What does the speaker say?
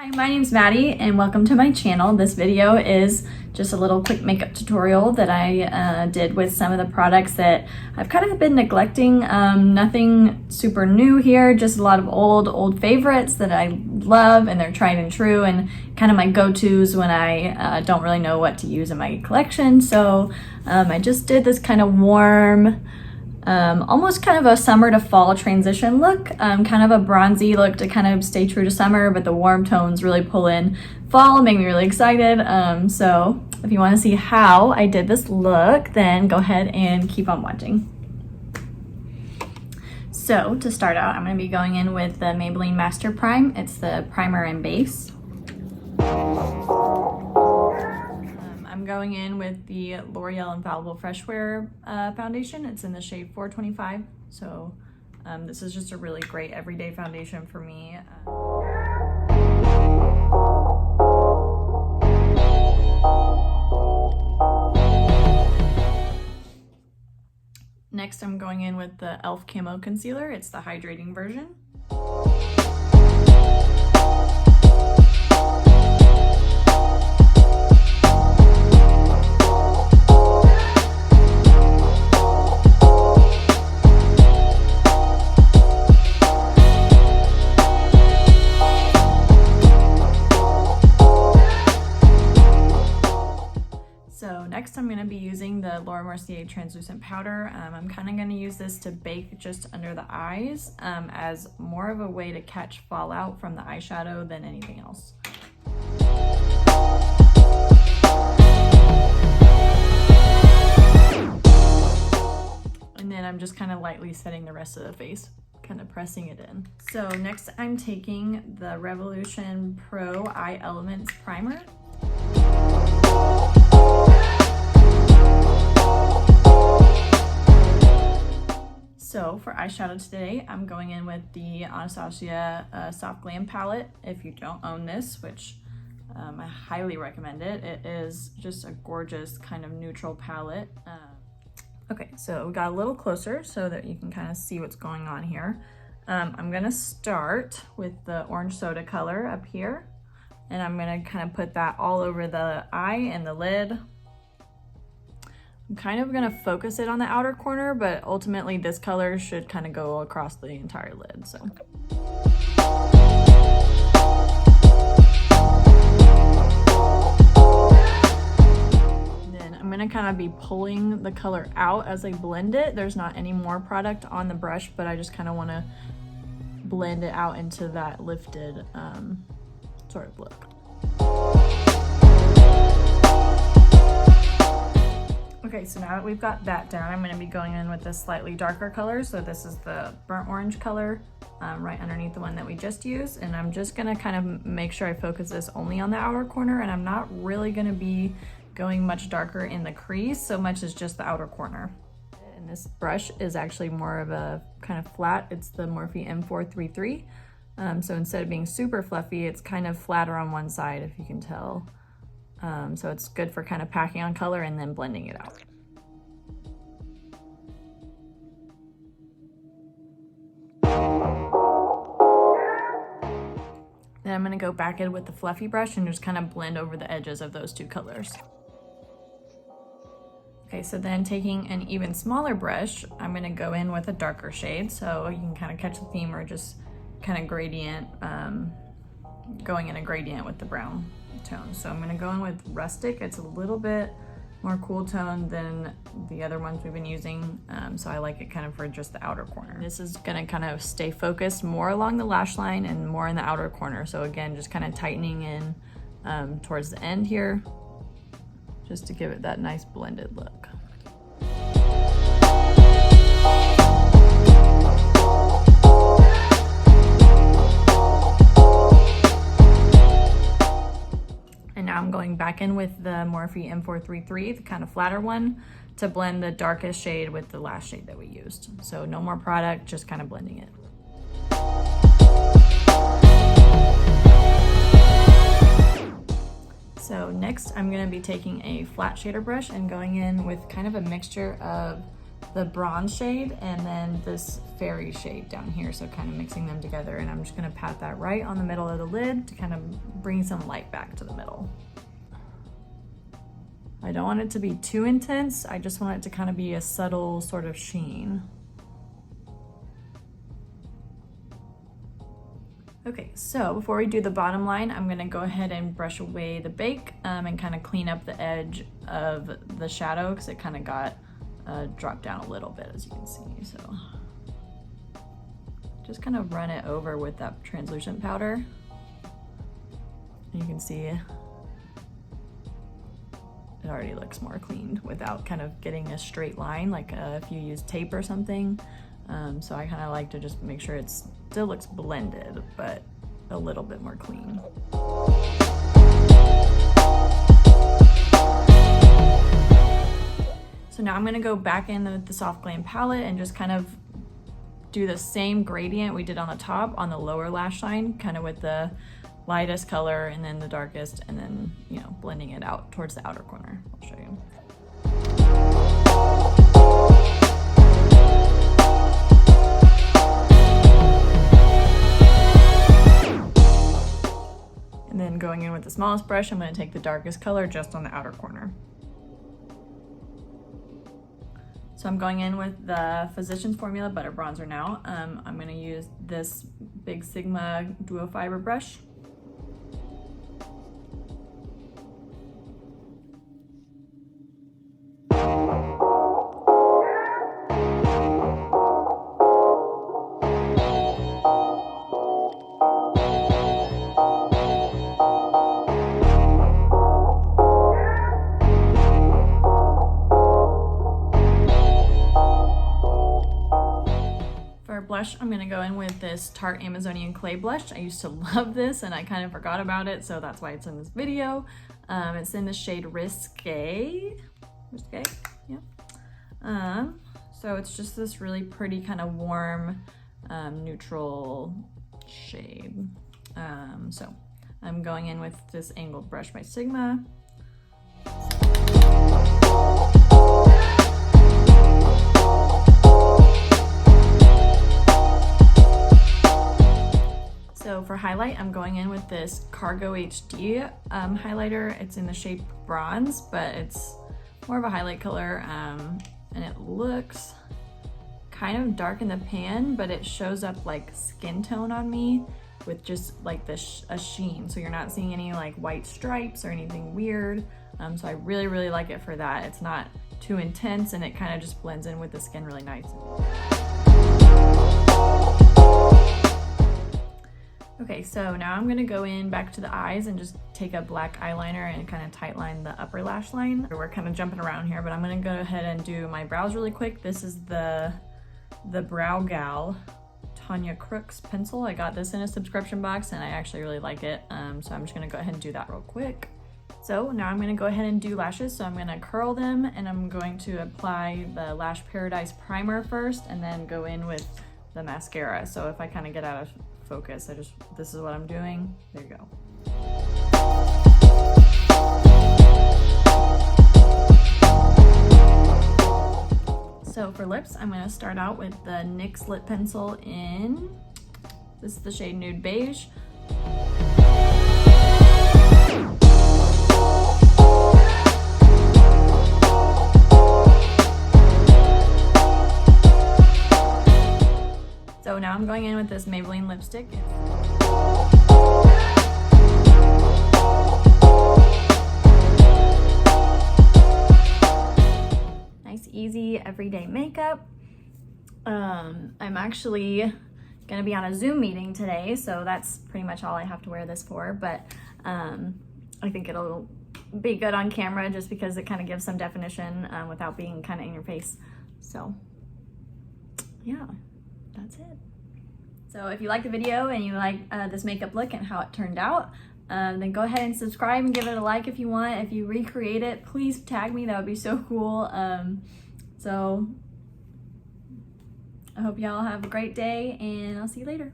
Hi, my name's Maddie and welcome to my channel. This video is just a little quick makeup tutorial that I did with some of the products that I've kind of been neglecting. Nothing super new here, just a lot of old favorites that I love and they're tried and true and kind of my go-tos when I don't really know what to use in my collection. So I just did this kind of warm, almost kind of a summer to fall transition look, kind of a bronzy look to kind of stay true to summer, but the warm tones really pull in fall, make me really excited. So if you want to see how I did this look, then go ahead and keep on watching. So to start out, I'm going to be going in with the Maybelline Master Prime. It's the primer and base. I'm going in with the L'Oreal Infallible Fresh Wear foundation. It's in the shade 425. So this is just a really great everyday foundation for me. Next, I'm going in with the e.l.f. Camo Concealer. It's the hydrating version. So next I'm going to be using the Mercier translucent powder. I'm kind of going to use this to bake just under the eyes as more of a way to catch fallout from the eyeshadow than anything else. And then I'm just kind of lightly setting the rest of the face, kind of pressing it in. So next I'm taking the Revolution Pro Eye Elements Primer. So for eyeshadow today, I'm going in with the Anastasia Soft Glam palette. If you don't own this, which I highly recommend it, it is just a gorgeous kind of neutral palette. Okay, so we got a little closer so that you can kind of see what's going on here. I'm gonna start with the orange soda color up here, and I'm gonna kind of put that all over the eye and the lid. I'm kind of gonna focus it on the outer corner, but ultimately this color should kind of go across the entire lid, so. Then I'm gonna kind of be pulling the color out as I blend it. There's not any more product on the brush, but I just kind of wanna blend it out into that lifted sort of look. Okay, so now that we've got that down, I'm going to be going in with this slightly darker color. So this is the burnt orange color right underneath the one that we just used. And I'm just going to kind of make sure I focus this only on the outer corner, and I'm not really going to be going much darker in the crease so much as just the outer corner. And this brush is actually more of a kind of flat. It's the Morphe M433. So instead of being super fluffy, it's kind of flatter on one side, if you can tell. So it's good for kind of packing on color and then blending it out. Then I'm going to go back in with the fluffy brush and just kind of blend over the edges of those two colors. Okay, so then taking an even smaller brush, I'm going to go in with a darker shade so you can kind of catch the theme, or just kind of gradient, going in a gradient with the brown tone. So I'm going to go in with Rustic. It's a little bit more cool tone than the other ones we've been using, so I like it kind of for just the outer corner. This is going to kind of stay focused more along the lash line and more in the outer corner. So again, just kind of tightening in towards the end here, just to give it that nice blended look. Now I'm going back in with the Morphe M433, the kind of flatter one, to blend the darkest shade with the last shade that we used. So no more product, just kind of blending it. So next I'm going to be taking a flat shader brush and going in with kind of a mixture of the bronze shade and then this fairy shade down here, so kind of mixing them together, and I'm just gonna pat that right on the middle of the lid to kind of bring some light back to the middle. I don't want it to be too intense, I just want it to kind of be a subtle sort of sheen. Okay, so before we do the bottom line, I'm gonna go ahead and brush away the bake and kind of clean up the edge of the shadow because it kind of got dropped down a little bit, as you can see. So just kind of run it over with that translucent powder. And you can see it already looks more cleaned without kind of getting a straight line like if you use tape or something. So I kind of like to just make sure it still looks blended, but a little bit more clean. So now I'm gonna go back in with the Soft Glam palette and just kind of do the same gradient we did on the top on the lower lash line, kind of with the lightest color and then the darkest, and then, you know, blending it out towards the outer corner. I'll show you. And then going in with the smallest brush, I'm going to take the darkest color just on the outer corner. So I'm going in with the Physicians Formula Butter Bronzer now. I'm going to use this Big Sigma Duo Fiber brush. Blush, I'm gonna go in with this Tarte Amazonian Clay blush. I used to love this and I kind of forgot about it, so that's why it's in this video. It's in the shade Risque, yeah. So it's just this really pretty kind of warm, neutral shade. So I'm going in with this angled brush by Sigma. So for highlight, I'm going in with this Cargo HD highlighter. It's in the shape Bronze, but it's more of a highlight color, and it looks kind of dark in the pan, but it shows up like skin tone on me with just like a sheen. So you're not seeing any like white stripes or anything weird. So I really, really like it for that. It's not too intense and it kind of just blends in with the skin really nice. Okay, so now I'm gonna go in back to the eyes and just take a black eyeliner and kind of tight line the upper lash line. We're kind of jumping around here, but I'm gonna go ahead and do my brows really quick. This is the Brow Gal Tanya Crooks pencil. I got this in a subscription box and I actually really like it. So I'm just gonna go ahead and do that real quick. So now I'm gonna go ahead and do lashes. So I'm gonna curl them and I'm going to apply the Lash Paradise primer first and then go in with the mascara. So if I kind of get out of focus, this is what I'm doing. There you go. So for lips, I'm gonna start out with the NYX lip pencil in, this is the shade Nude Beige. So now I'm going in with this Maybelline lipstick. Nice, easy, everyday makeup. I'm actually gonna be on a Zoom meeting today, so that's pretty much all I have to wear this for, but I think it'll be good on camera just because it kind of gives some definition without being kind of in your face. So yeah, that's it. So if you like the video and you like this makeup look and how it turned out, then go ahead and subscribe and give it a like if you want. If you recreate it, please tag me, that would be so cool. So I hope y'all have a great day and I'll see you later.